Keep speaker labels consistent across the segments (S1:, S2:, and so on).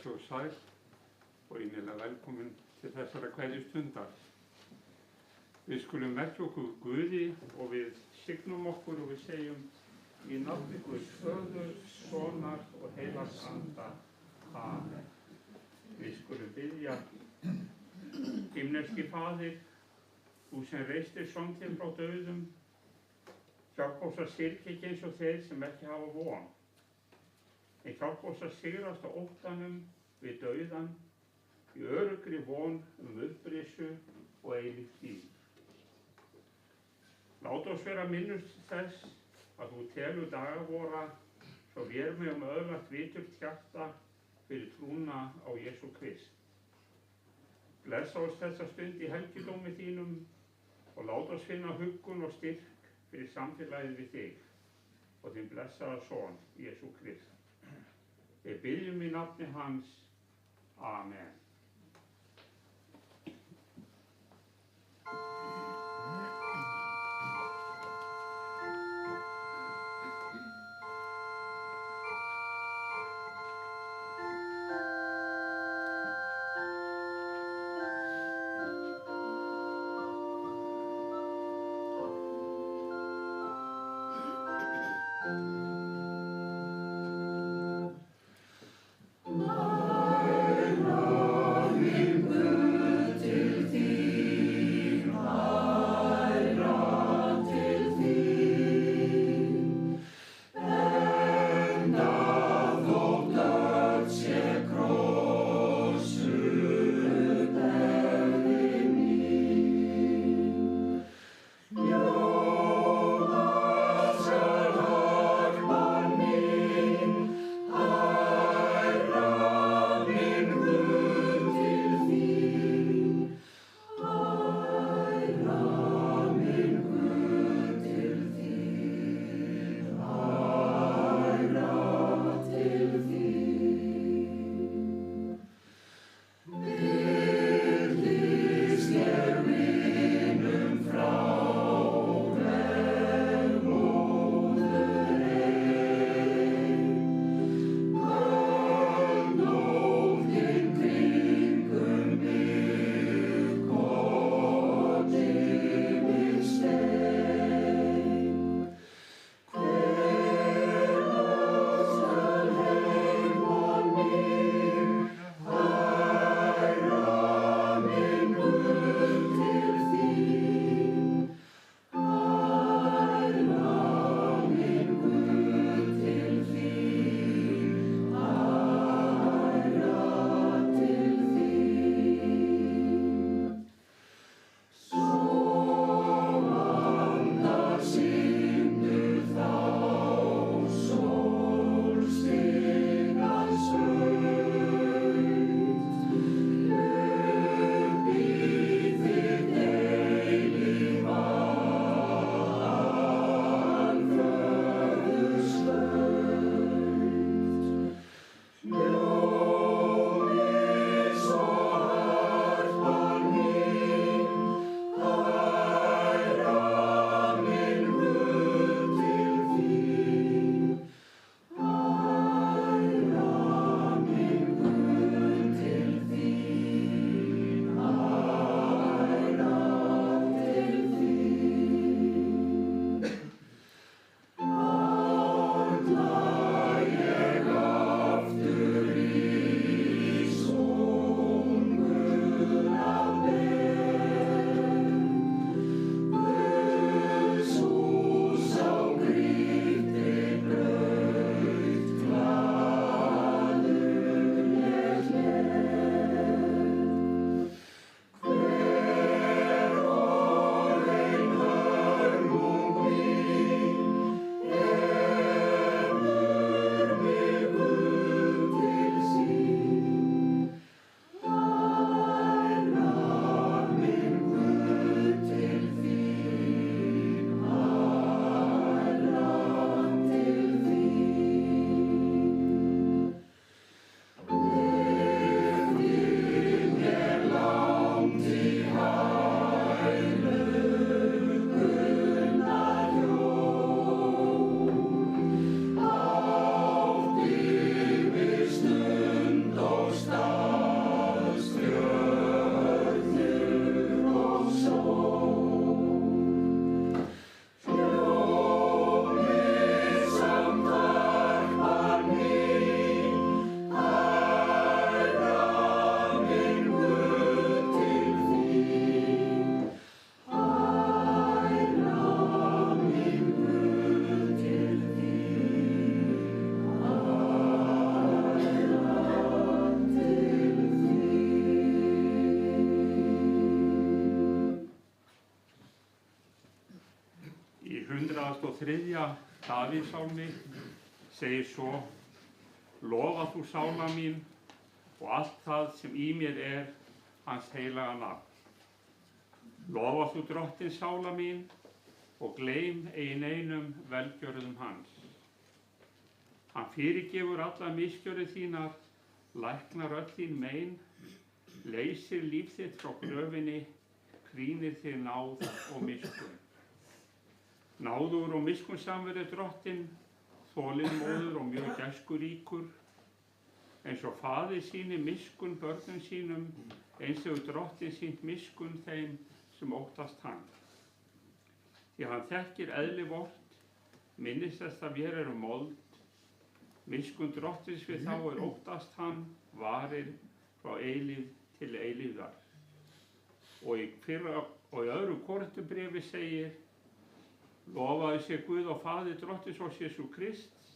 S1: Bless og sæl og innilega velkomin til þessara kveðjustundar. Við skulum merkja okkur Guði og við signum okkur og við segjum í nafni Guðs Föðurs, Sonar og Heilags Anda. Amen. Við skulum biðja. Himneski Faðir, þú sem reistir son þinn frá dauðum, hjálp oss að syrgja ekki eins og þeir sem ekki hafa von. En hjálp oss að sigrast á óttanum við dauðan, í öruggri von upprissu og eilíft líf. Lát oss vera minnust þess að þú telur daga vora, svo vér megum öðlast viturt hjarta fyrir trúna á Jesú Krist. Blessa oss þessa stund í helgidómi þínum og lát oss finna huggun og styrk fyrir samfélagið við þig og þinn blessaða son, Jesú Krist. Við biðjum í nafni hans. Amen.
S2: My
S1: 103. Davíðssálmi segir svo: Lofa þú sála mín og allt það sem í mér hans heilaga nafn. Lofa þú Drottinn sála mín og gleym ein einum velgjörðum hans. Hann fyrirgefur alla misgjörðir þínar, læknar öll þín mein, leysir líf þitt frá gröfinni, krýnir þig náð og miskunn. Náður og miskunnsamur Drottinn, þolinmóður og mjög gæskuríkur. Eins og faðir sýnir miskunn börnum sínum, eins og Drottinn sýnt miskunn þeim sem óttast hann. Því hann þekkir eðli vort, minnist þess að vér erum mold. Miskunn Drottins við þá óttast hann, varir frá eilífð til eilífðar. Og í öðru Korinthubréfi segir: Lofaðu sé Guð og Faðir Drottins og Jesú Krists,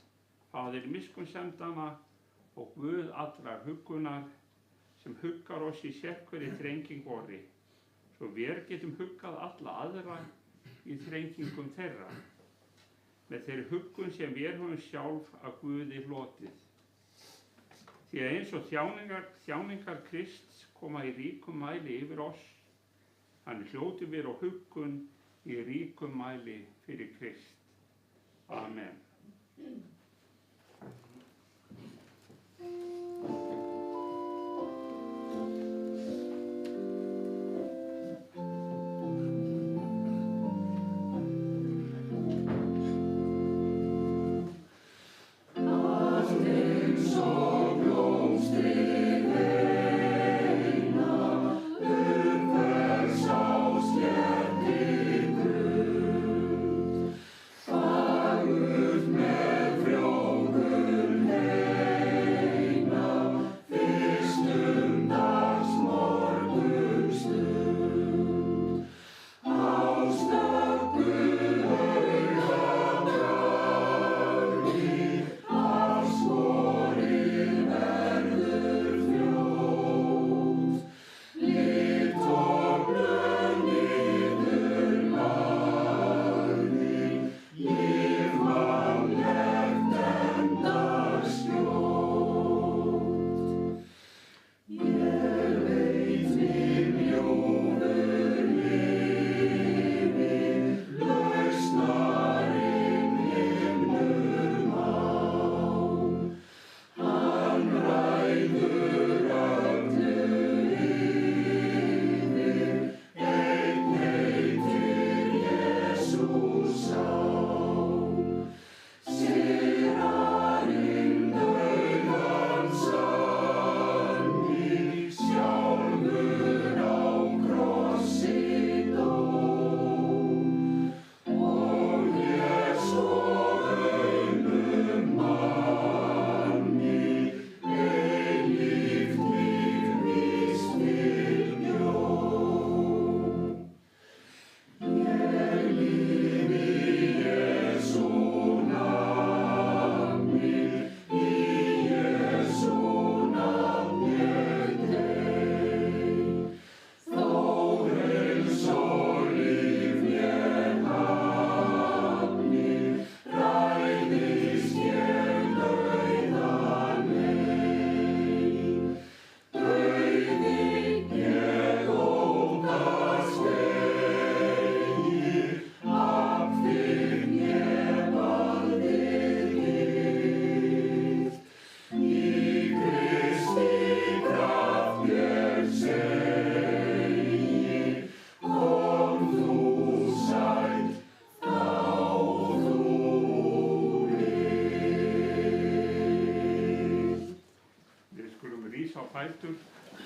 S1: Faðir miskunnsemdanna og Guð allrar huggunar, sem huggar oss í sérhverri þrenging vorri, svo vér getum huggað alla aðra í þrengingum þeirra, með þeirri huggun sem vér höfum sjálf að Guði hlotið. Því að eins og þjáningar Krists koma í ríkum mæli yfir oss, þannig hljótum við á huggun í ríkum mæli fyrir Krist. Amen.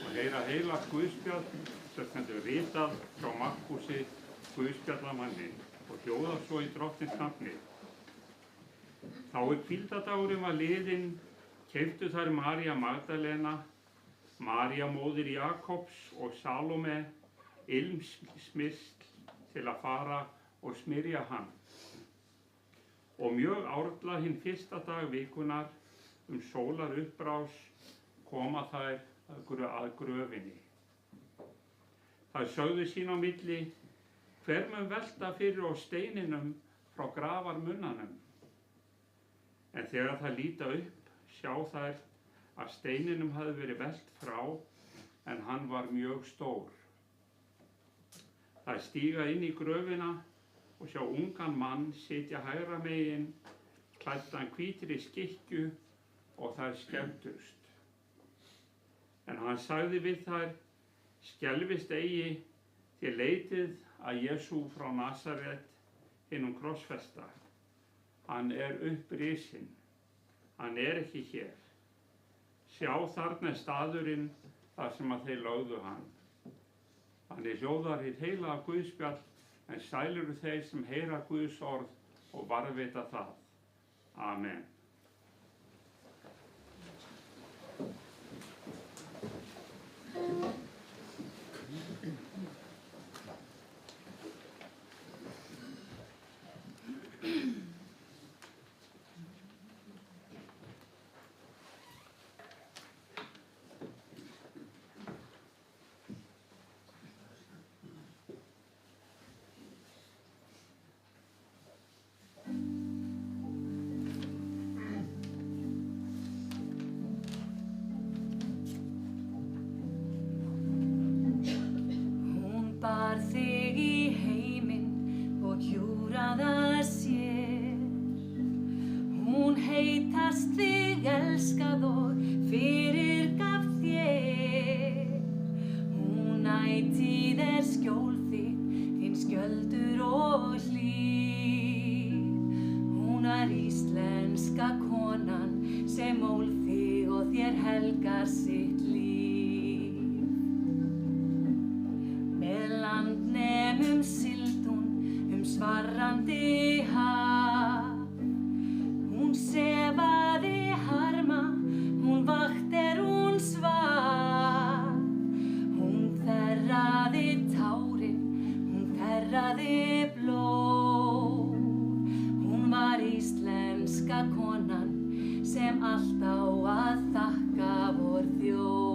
S1: Og heyra heilagt guðspjall sem stendur ritað frá Markúsi guðspjallamanni og hljóðar svo í Drottins nafni. Þá hvíldardagurinn var liðinn, keyptu þær María Magdalena, María móðir Jakobs og Salóme ilmsmyrsl til að fara og smyrja hann. Og mjög árla hinn fyrsta dag vikunar sólar uppbrás koma þær að gröfinni. Þær sögðu sín á milli: hver mun velta fyrir oss steininum frá grafarmunnanum. En þegar þær líta upp, sjá þær að steininum hafði verið velt frá, en hann var mjög stór. Þær stíga inn í gröfina og sjá ungan mann sitja hægra megin, klæddan hvítri skikkju, og þær skelfdust. En hann sagði við þær: skelfist eigi, þér leitið að Jesú frá Nasaret, hinum krossfesta. Hann upprisinn, hann ekki hér. Sjá, þarna staðurinn þar sem að þeir lögðu hann. Þannig hljóðar hið heilaga Guðspjall, en sælir eru þeir sem heyra Guðs orð og varðveita það. Amen.
S2: Elskað og fyrirgaf þér. Hún ætíð skjól þitt, þinn skjöldur og hlíf. Hún íslenska konan sem ól þig og þér helgar sitt líf. Með landnemum sigldi hún svarrandi haf. Hún sefaði harma, hún vakt hún svaf. Hún þerraði tárin, hún þerraði blóð. Hún var íslenska konan sem allt á að þakka vor þjóð.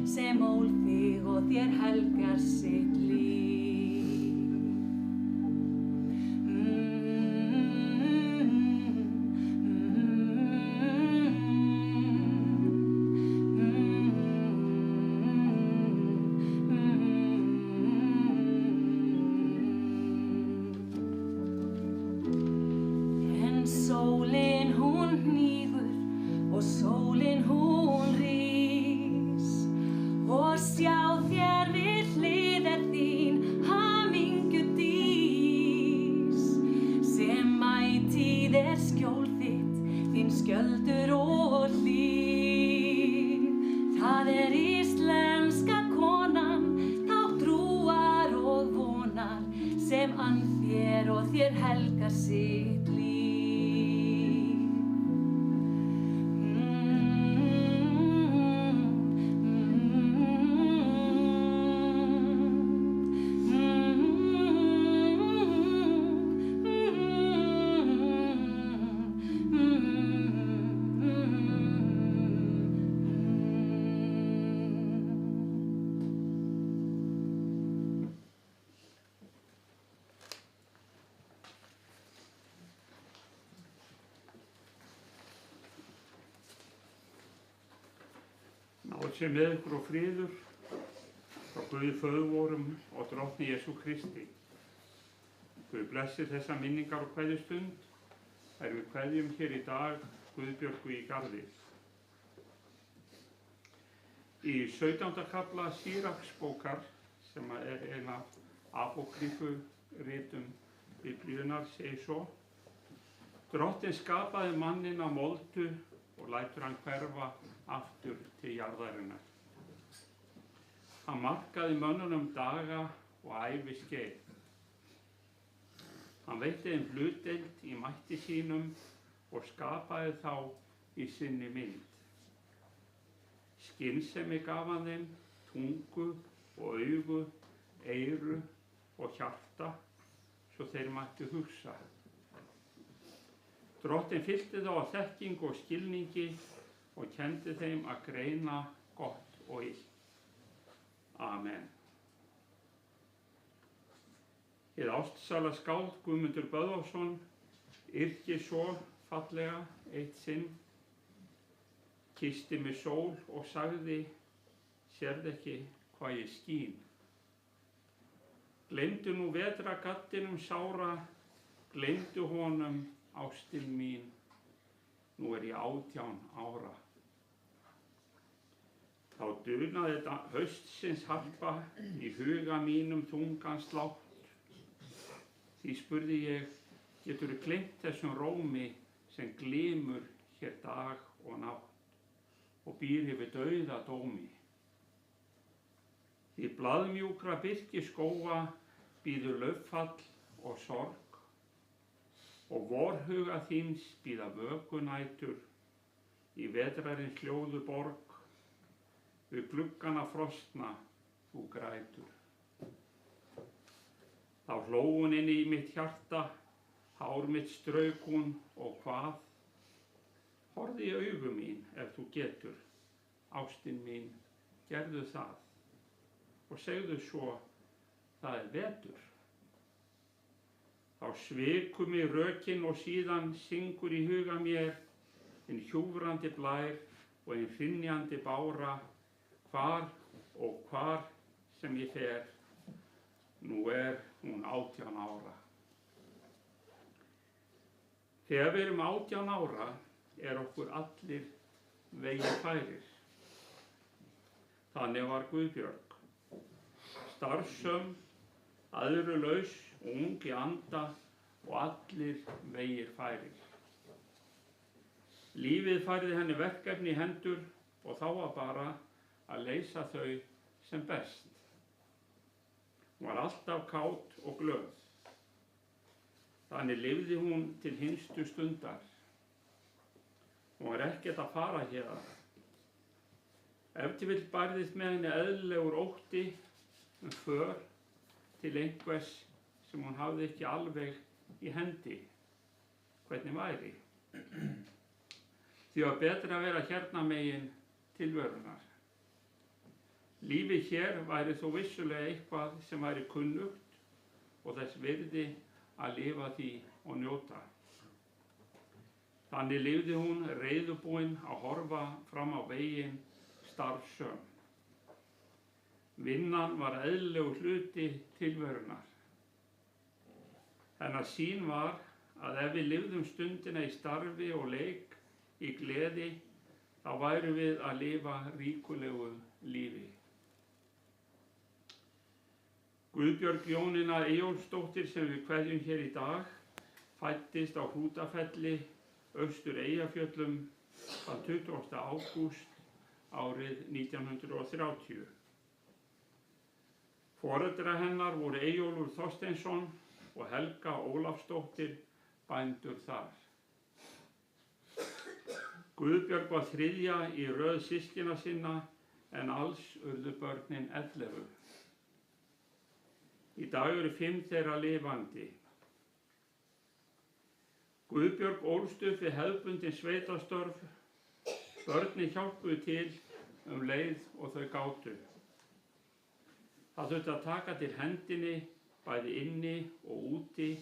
S2: Sem sem ól þig og þér helgar sitt líf. Sólin hún hnígur og sólin hún rís og sjá þér við hlið þín hamingju dís sem ætíð skjól þitt, þín skjöldur og hlýr. Það íslenska konan, þá trúar og vonar sem ann þér og þér helgar sitt líf.
S1: Náð sé með ykkur og friður frá Guði föður vorum og Drottni Jesú Kristi. Guð blessi þessa minningar og kveðjustund við kveðjum hér í dag Guðbjörgu í Garði. Í 17. kafla Síraksbókar, sem ein af apókrýfuritum Biblíunnar, segir svo: Drottinn skapaði manninn á moldu og lætur hann hverfa aftur til jarðarinnar. Hann markaði mönnunum daga og æviskeið. Hann veitti þeim hlutdeild í mætti sínum og skapaði þá í sinni mynd. Skynsemi gaf hann þeim, tungu og augu, eyru og hjarta, svo þeir mættu hugsa. Drottinn fyllti þá af þekkingu og skilningi og kenndi þeim að greina gott og illt. Amen. Hið ástsæla skáld Guðmundur Böðvarsson yrki svo fallega eitt sinn: Kyssti mig sól og sagði, sérð ekki hvað ég skín. Gleymdu nú vetragattinum sára, gleymdu honum ástin mín, nú ég 18 ára. Þá dunaði haustsins harpa í huga mínum þungan slátt. Því spurði ég, geturðu gleymt þessum rómi sem glymur hér dag og nátt og býr yfir dauða dómi. Því blaðmjúkra birkiskóga bíður lauffall og sorg og vorhuga þíns bíða vökunætur í vetrarins hljóðu borg. Við gluggana frostna þú grætur. Þá hló hún inn í mitt hjarta, hár mitt strauk hún og hvað? Horfðu í augu mín ef þú getur, ástin mín, gerðu það og segðu svo, það vetur. Þá sviku mig rökin og síðan syngur í huga mér hinn hjúfrandi blær og hinn hrynjandi bára. Hvar og hvar sem ég fer, nú hún 18 ára. Þegar við erum 18 ára okkur allir vegir færir. Þannig var Guðbjörg. Starfsöm, æðrulaus og ung í anda og allir vegir færir. Lífið færði henni verkefni í hendur og þá var bara að leysa þau sem best. Hún var alltaf kát og glöð. Þannig lifði hún til hinstu stundar. Hún var ekkert að fara héðan. Ef til vill bærðist með henni eðlilegur ótti för til einhvers sem hún hafði ekki alveg í hendi. Hvernig væri? Því var betra að vera hérna megin tilverunar. Lífið hér væri þó vissulega eitthvað sem væri kunnugt og þess virði að lifa því og njóta. Þannig lifði hún reiðubúin að horfa fram á veginn starfsöm. Vinnan var eðlilegur hluti tilverunar. Hennar sýn var að ef við lifðum stundina í starfi og leik í gleði, þá værum við að lifa ríkulegu lífi. Guðbjörg Jónína Eyjólfsdóttir, sem við kveðjum hér í dag, fæddist á Hrútafelli, austur Eyjafjöllum, þann 20. ágúst árið 1930. Foreldrar hennar voru Eyjólfur Þorsteinsson og Helga Ólafsdóttir, bændur þar. Guðbjörg var þriðja í röð systkina sinna en alls urðu börnin 11. Í dag eru 5 þeirra lifandi. Guðbjörg ólst upp við hefðbundin sveitarstörf. Börnin hjálpuðu til leið og þau gátu. Það þurfti að taka til hendinni bæði inni og úti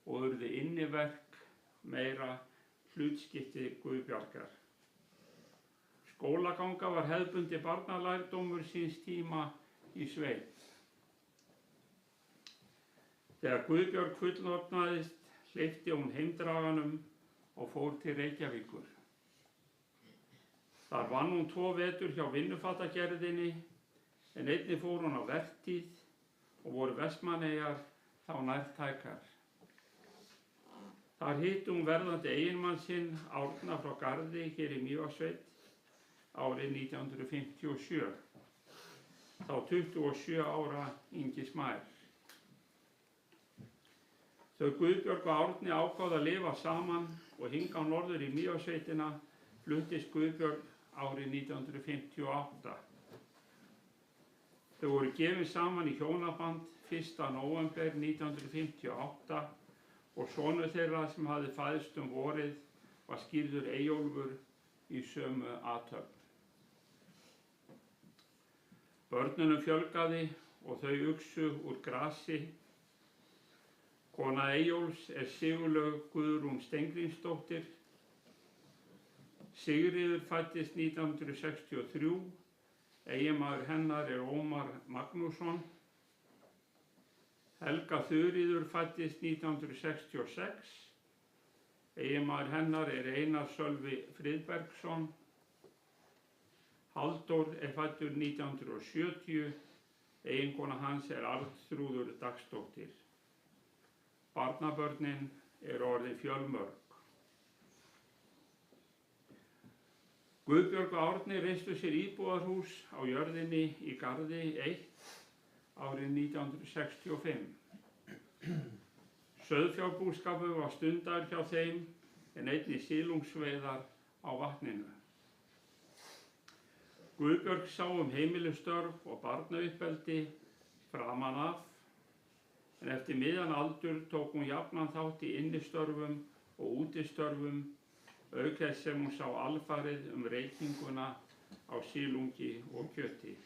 S1: og urðu inniverk meira hlutskipti Guðbjargar. Skólaganga var hefðbundi barnalærdómur síns tíma í sveit. Þegar Guðbjörg fullorðnaðist, hleypti hún heimdraganum og fór til Reykjavíkur. Þar vann hún 2 vetur hjá vinnufatagerðinni, en einnig fór hún á vertíð og voru Vestmannaeyjar þá nærtækar. Þar hitti hún verðandi eiginmann sinn, Árna frá Garði, hér í Mývatnssveit, árið 1957. Þá 27 ára Ingi Smær. Þau Guðbjörg og Árni ákváðu að lifa saman og hingað norður í Mývatnssveitina fluttist Guðbjörg árið 1958. Þau voru gefin saman í hjónaband 1. nóvember 1958 og sonur þeirra sem hafði fæðst vorið var skírður Eyjólfur í sömu athöfn. Börnunum fjölgaði og þau uxu úr grasi. Kona Eyjólfs Sigurlaug Guðrún Steingrímsdóttir. Sigríður fæddist 1963, eiginmaður hennar Ómar Magnússon. Helga Þuríður fæddist 1966, eiginmaður hennar Einar Sölvi Friðbergsson. Halldór fæddur 1970, eiginkona hans Arnþrúður Dagsdóttir. Barnabörnin orðin fjölmörg. Guðbjörg og Árni reistu sér íbúðarhús á jörðinni í Garði 1 árið 1965. Sauðfjárbúskapur var stundaður hjá þeim en einnig silungsveiðar á vatninu. Guðbjörg sá heimilisstörf og barnauppeldi framan af, en eftir miðjan aldur tók hún jafnan þátt í innistörfum og útistörfum, auk þess sem hún sá alfarið reykinguna á silungi og kjöti.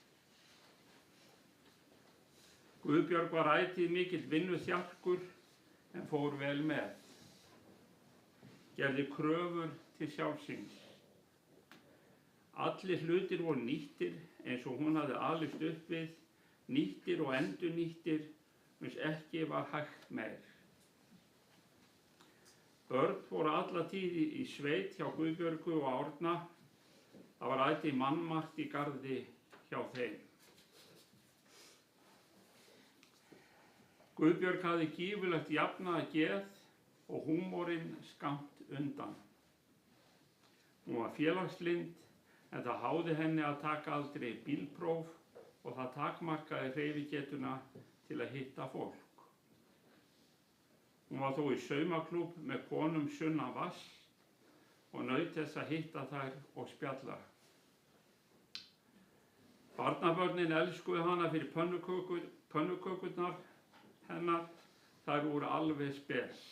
S1: Guðbjörg var ætíð mikill vinnuþjarkur en fór vel með. Gerði kröfur til sjálfsins. Allir hlutir voru nýttir eins og hún hafði alist upp við, nýttir og endurnýttir, eins ekki var hægt meir. Börn voru alla tíð í sveit hjá Guðbjörgu og Árna. Það var ætíð mannmargt í Garði hjá þeim. Guðbjörg hafði gífurlegt jafnaða geð og húmorinn skammt undan. Hún var félagslynd en það háði henni að taka aldrei bílpróf og það takmarkaði hreyfigetuna til að hitta fólk. Hún var þó í saumaklúbb með konum sunnan Vass og naut þess að hitta þær og spjalla. Barnabörnin elskuðu hana fyrir pönnukökurnar hennar, þær voru alveg spes.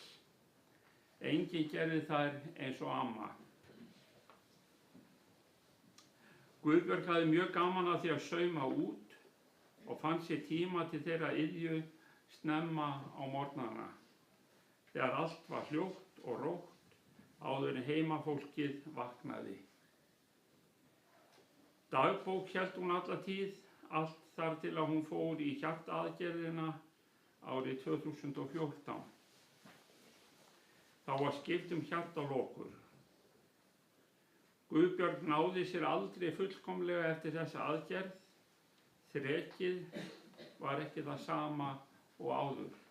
S1: Enginn gerði þær eins og amma. Guðbjörg hafði mjög gaman að því að sauma út og fann sér tíma til þeirra iðju snemma á morgnana, þegar allt var hljótt og rótt áður en heimafólkið vaknaði. Dagbók hélt hún alla tíð, allt þar til að hún fór í hjartaaðgerðina árið 2014. Þá var skipt hjartalokur. Guðbjörg náði sér aldrei fullkomlega eftir þessa aðgerð. Þrekið var ekki það sama og áður.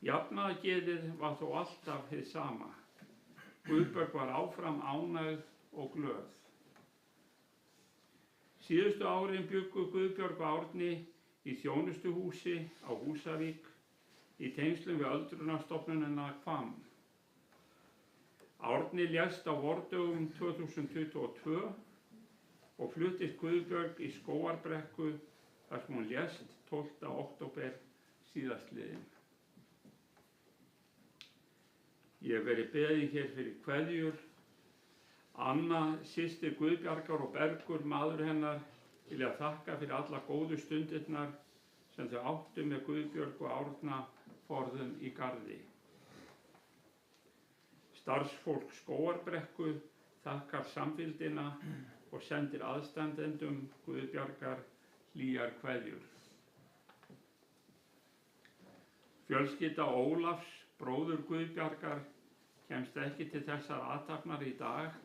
S1: Jafnaðargeðið var þó alltaf hið sama. Guðbjörg var áfram ánægð og glöð. Síðustu árin bjuggu Guðbjörg og Árni í þjónustuhúsi á Húsavík í tengslum við öldrunarstofnunina Hvamm. Árni lést á vordögum 2022 og fluttist Guðbjörg í Skógarbrekku þar sem hún lést 12. október síðastliðinn. Ég hef verið beðin hér fyrir kveðjur. Anna, systir Guðbjargar og Bergur, maður hennar, vilja þakka fyrir alla góðu stundirnar sem þau áttu með Guðbjörg og Árna forðum í garði. Starfsfólk Skógarbrekku þakkar samfylgdina og sendir aðstandendum Guðbjargar hlýjar kveðjur. Fjölskylda Ólafs, bróður Guðbjargar, kemst ekki til þessar athafnar í dag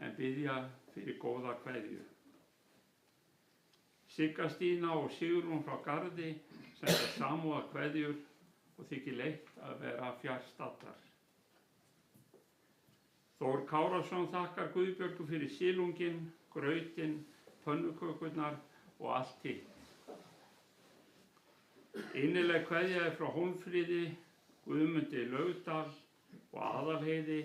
S1: en biðja fyrir góða kveðju. Sigga Stína og Sigrún frá Garði senda samúðar kveðjur og þykir leitt að vera fjarstaddar. Þór Kárason þakkar Guðbjörgu fyrir silunginn, grautinn, pönnukökurnar og allt hitt. Innileg kveðja frá Hólmfríði, Guðmundi Laugdal og Aðalheiði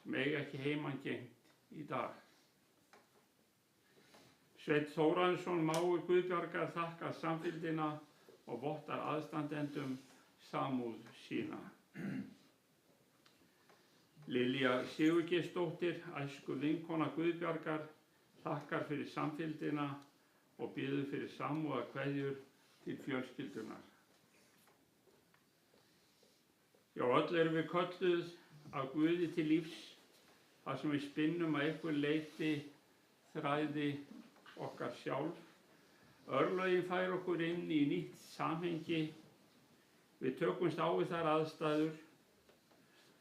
S1: sem eiga ekki heimangengt í dag. Sveinn Þórarinsson, mágur Guðbjargar, þakkar samfylgdina og vottar aðstandendum samúð sína. Lilja Sigurgeirsdóttir, æsku vinkona Guðbjargar, þakkar fyrir samfylgdina og biður fyrir samúðar kveðjur til fjölskyldunar. Já, öll erum við kölluð af Guði til lífs, þar sem við spinnum að einhver leyti þræði okkar sjálf. Örlögin fær okkur inn í nýtt samhengi. Við tökumst á við þær aðstæður.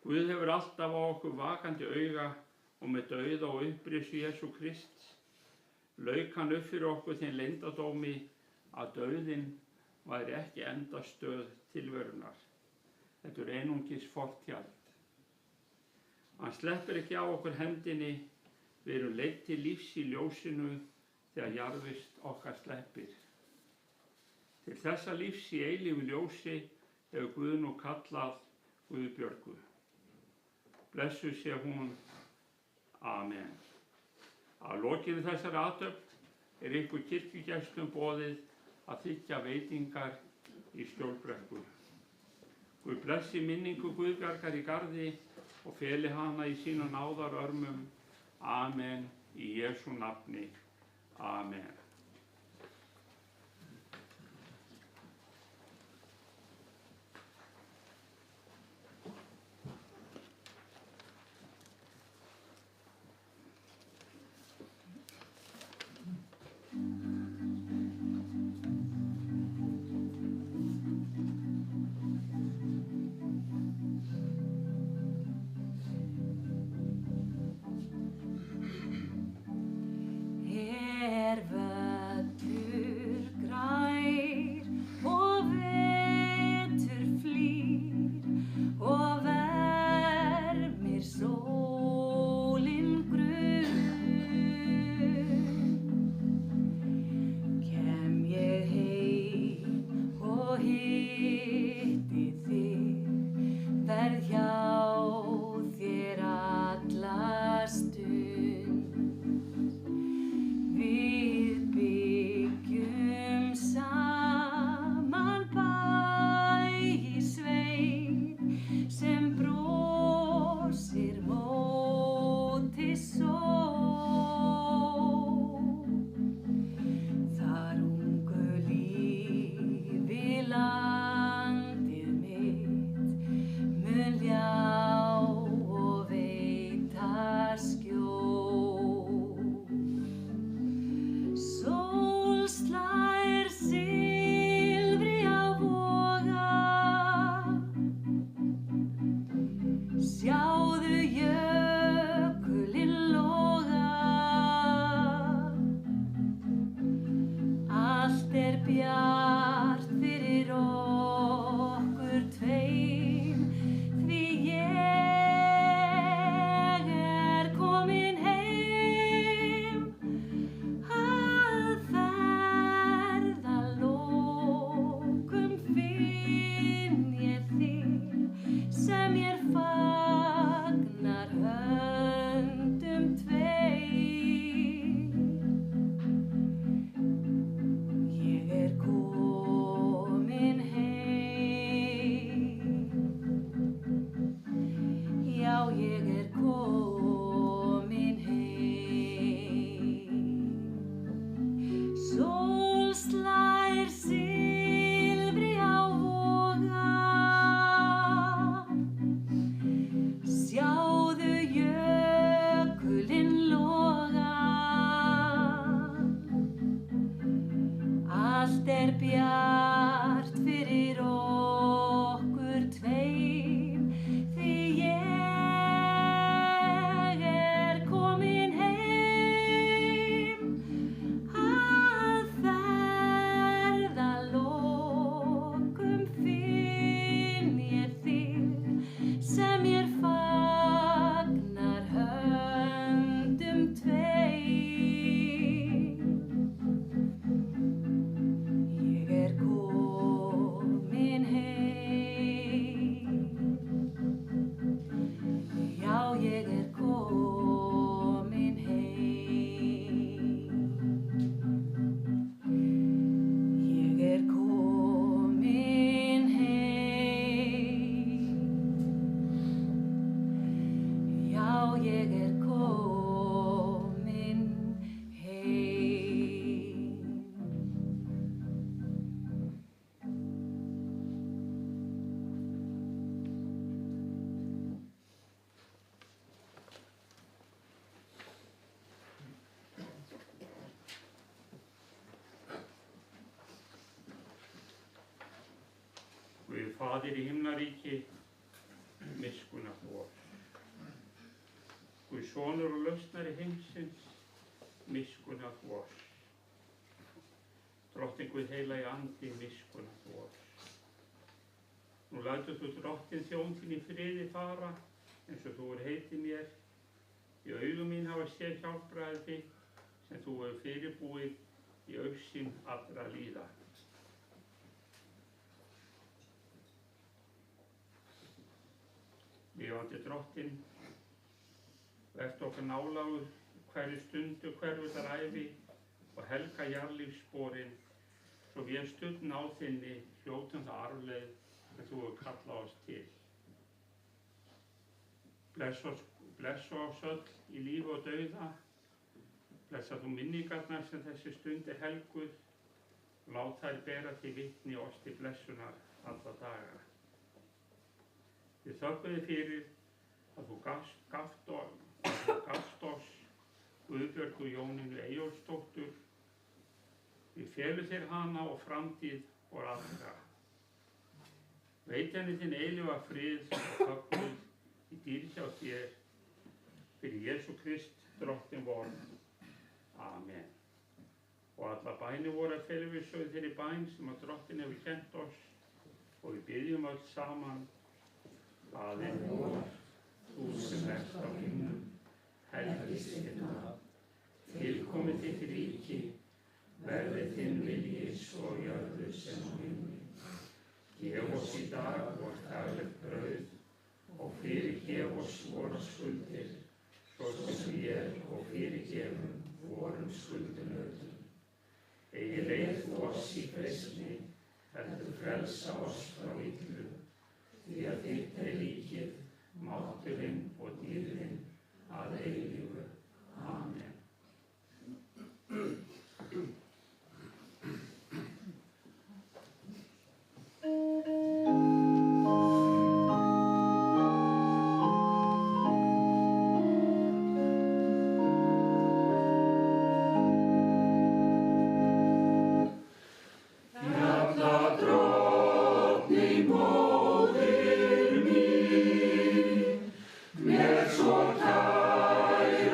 S1: Guð hefur alltaf á okkur vakandi auga og með dauða og upprisu Jesú Krists lauk hann upp fyrir okkur þeim leyndardómi að dauðinn væri ekki endastöð tilverunar. Þetta er einungis fortjald. Hann sleppir ekki á okkur hendinni, við erum leidd til lífs í ljósinu þegar jarðvist okkar sleppir. Til þessa lífs í eilífu ljósi hefur Guð nú kallað Guðbjörgu. Blessuð sé hún. Amen. Að lokinni þessari athöfn er ykkur kirkjugestum boðið að þiggja veitingar í Skjólbrekku. Guð blessi minningu Guðbjargar í Garði og feli hana í sínu náðarörmum. Amen. Í Jesú nafni. Amen.
S2: Völd er bjart fyrir okkur tveim, því ég er komin heim. Að ferðalokum finn ég þig sem mér fagnar höndum tveim. Ég er komin heim. Já, ég er komin heim. Ég er komin heim. Já, ég er komin heim.
S1: Guð Faðir í himnaríki, miskunnar þú oss. Guð Sonur og lausnari heimsins, miskunnar þú oss. Drottinn Guð heilagi andi, miskunnar þú oss. Nú lætur þú Drottinn þjón þín í friði fara, eins og þú heitið mér. Í augum mín hafa séð hjálpræði þitt, sem þú hefur fyrirbúið í augsýn allra líða. Lifandi Drottinn, vert okkur nálægur hverju stundu, hverju þar ævi og helga jarðlífssporin, svo við studd náð þinni hljótum það arfleið sem þú hefur kallað oss til. Blessa oss öll í lífi og dauða, blessa þú minningarnar sem þessi stund er helguð, og lát þær bera til vitni oss til blessunar alla daga. Við þökkum þig fyrir að þú gafst oss Guðbjörgu Jónínu Eyjólfsdóttur. Við felum þér hana og framtíð og allra. Veit henni þinn eilífa frið og þökkum í dýrð hjá þér fyrir Jesú Krist, Drottinn vor. Amen. Og alla bænir voru að felum við sögðu þeirri bæn sem að Drottinn hefur kennt oss, og við byggjum öll saman. Faðir vor, þú sem ert á himnum, helgist þitt nafn, tilkomið þitt ríki, verði þinn vilji svo á jörðu sem á himni. Gef oss í dag vort daglegt brauð og fyrirgef oss vorar skuldir, svo sem við og fyrirgefum vorum skuldunauðum. Eigi leið þú oss í freistni, heldur frelsa oss frá illu, því að þitt er ríkið, mátturinn og dýrðin að eilífu. Amen.
S3: Mér svo kær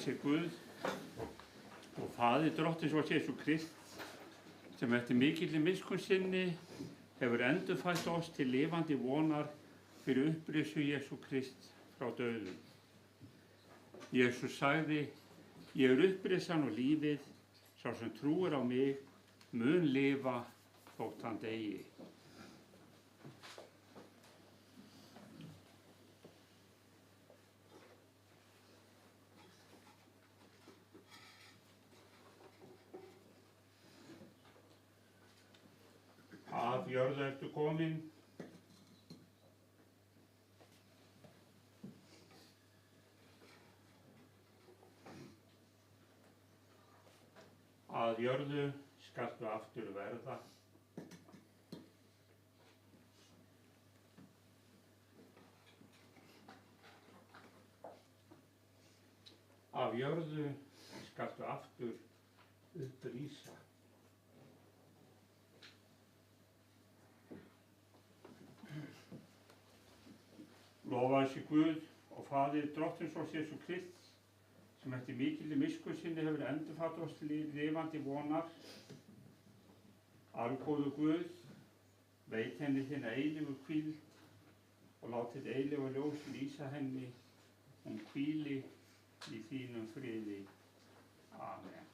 S1: sé Guð og Faðir Drottins vors Jesú Krist, sem eftir mikilli miskunn sinni hefur endurfætt oss til lifandi vonar fyrir upprisu Jesú Krist frá dauðum. Jesús sagði: Ég er upprisan og lífið, sá sem trúir á mig mun lifa þótt hann deyi. Af jörðu ertu kominn, að jörðu skaltu aftur verða. Af jörðu skaltu aftur upprísa. Lofaði sé Guð og Faðir Drottins vors Jesú Krist, sem eftir mikilli miskunn sinni hefur endurfætt oss til lifandi vonar. Algóður Guð, veit henni þinna eilífu hvíld og látið eilífa ljós lýsa henni, hún hvíli í þínum friði. Amen.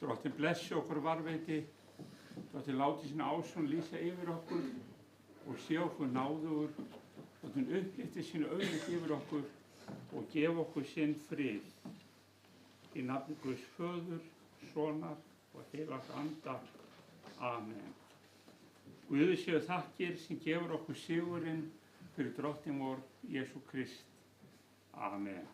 S1: Drottinn blessi okkur varveiti, Drottinn láti sína ásjón lýsa yfir okkur og sé okkur náðugur, Drottinn upplyfti sínu augliti yfir okkur og gef okkur sinn frið. Í nafni Guðs Föður, Sonar og Heilags Anda. Amen. Guði séu þakkir sem gefur okkur sigurinn fyrir Drottinn vor Jesú Krist. Amen.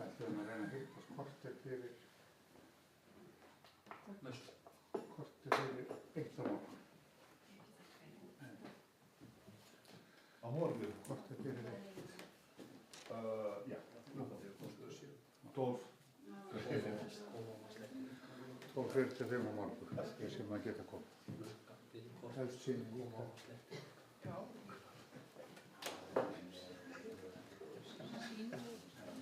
S3: ætlum að reyna að hittast korter fyrir eitt á morgun.
S4: Á morgun?
S3: Korter fyrir eitt.
S4: Já, klukkan til
S3: 12. 12:45 á morgun, þeir sem að geta komið. Helst síðan líka.